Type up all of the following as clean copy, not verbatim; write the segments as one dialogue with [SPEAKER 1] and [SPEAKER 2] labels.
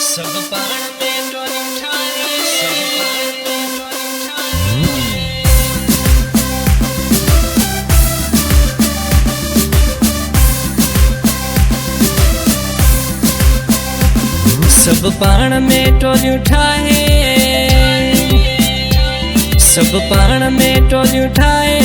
[SPEAKER 1] सब पाण में टोली ठाहे, सब पाण में टोली ठाहे। सब पाण में टोली ठाहे, सब पाण में टोली ठाहे।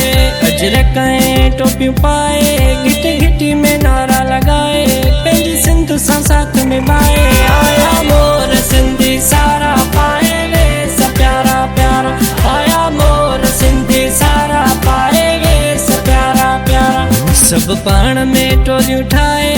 [SPEAKER 1] अजरकाए टोपियूं पाए, घिटी घिटी में नारा लगाए, पंहिंजी सिंध सां साथ निभाए। आया मोर सिंधी सारा पाए वे सब प्यारा प्यारा, आया मोर सिंधी सारा पाए वे सब प्यारा प्यारा। सब पाण में टोलियूं ठाहे,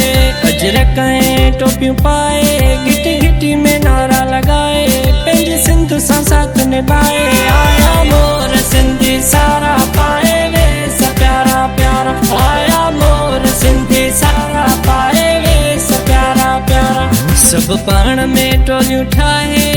[SPEAKER 1] अजरकाए टोपियूं पाए, घिटी घिटी में नारा लगाए, पंहिंजी सिंध सां साथ निभाए। आया मोर सिंधी सारा पाए वे सब प्यारा प्यारा, आया मोर सिंधी सारा पाए वे सब प्यारा प्यारा। सब पाण में टोलियूं ठाहे,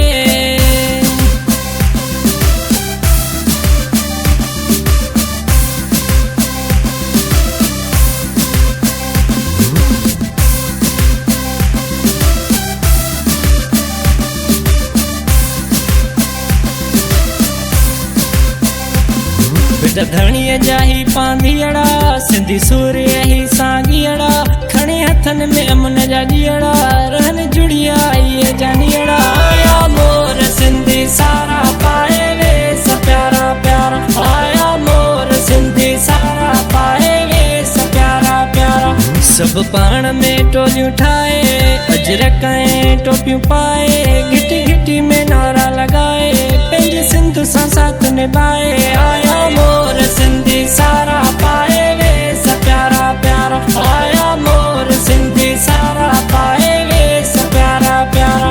[SPEAKER 1] धणीअ जा ही पांधियड़ा, सिंधी सूर्य ही सागियड़ा, खणी हथन में अमन जा ॾियड़ा, रहन जुड़िया ये जानियड़ा। आया मोर सिंधी सारा पाए वे सब प्यारा प्यारा, आया मोर सिंधी सारा पाए वे सब प्यारा प्यारा। सब पाण में टोलियूं ठाहे, अजरकाए टोपियूं पाए, घिटी घिटी में नारा लगाए, पंहिंजी सिंध सां साथ निभाए। आया मोर सिंधी सारा पाए वे सब प्यारा प्यारा, आया मोर सिंधी सारा पाए वे सब प्यारा प्यारा।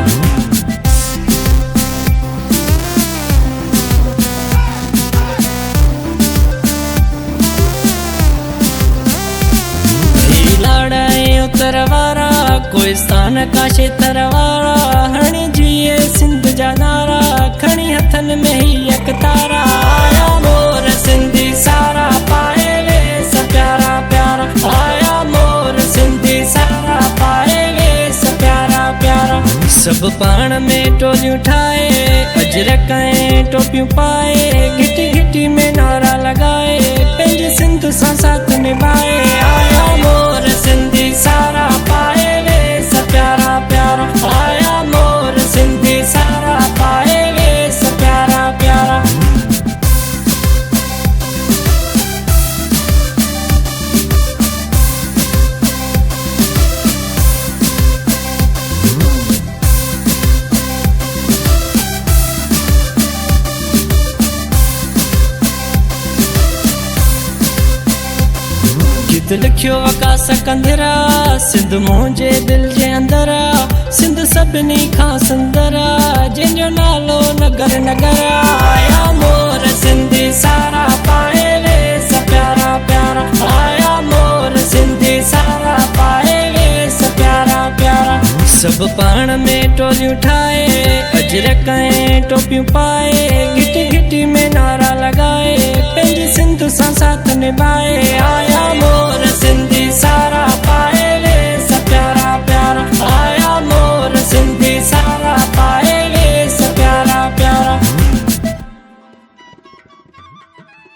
[SPEAKER 1] लाड़ाए उतर वारा, कोई स्थान का क्षेत्र वारा, हणी जिए सिंध जा नारा, खणी हथन में ही एक तारा। आया मोर सिंधी सारा पाए वे सब प्यारा प्यारा, आया मोर सिंधी सारा पाए वे सब प्यारा प्यारा। सब पाण में टोलियूं ठाहे, अजरकाए टोपियूं पाए, घिटी घिटी में नारा लगाए, पंहिंजी सिंध सां साथ निभाए। आया मोर सिंधी सारा पाए वे सब प्यारा प्यारा, आया मोर सिंधी सारा पाए वे सब प्यारा प्यारा। गीत लिखियो आकाश कंदरा, सिंध मुंहिंजे दिल जे अंदरा, सिंध सभिनी खां सुंदरा, जंहिंजो नालो नगर नगर। आया मोर सिंधी सारा पाए वे सब प्यारा प्यारा, आया मोर सिंधी सारा पाए वे सब प्यारा प्यारा। सब पाण में टोलियूं ठाहे, अजरकाए टोपियूं पाए, घिटी घिटी में नारा लगाए, पंहिंजी सिंध सां साथ निभाए। आया मोर सिंधी सारा पाए वे सब प्यारा प्यारा, आया मोर सिंधी सारा पाए वे सब प्यारा प्यारा।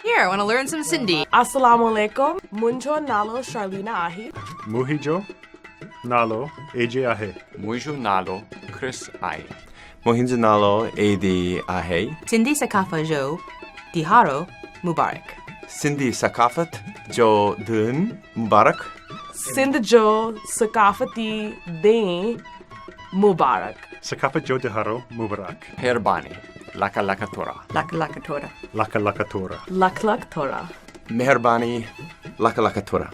[SPEAKER 2] Here, want to learn some Sindhi?
[SPEAKER 3] Assalamu alaikum. Munjo nalo Charlina ahi.
[SPEAKER 4] मुहिंजो नालो एजे आहे।
[SPEAKER 5] मुंहिंजो नालो क्रिस आहे।
[SPEAKER 6] मुहिंजो नालो एदी आहे।
[SPEAKER 2] Sindhi Sakafa Jo Diharo Mubarak.
[SPEAKER 6] Sindhi सकाफ़त जो दिन मुबारक।
[SPEAKER 3] Sindh jo sakafati din Mubarak.
[SPEAKER 4] सकाफ़त जो त्योहारो मुबारक।
[SPEAKER 5] मेहरबानी लका लका थोरा।
[SPEAKER 2] Laka laka tora.
[SPEAKER 4] लख लख थोरा।
[SPEAKER 3] Lak lak Torah.
[SPEAKER 6] मेहरबानी लख लख थोरा।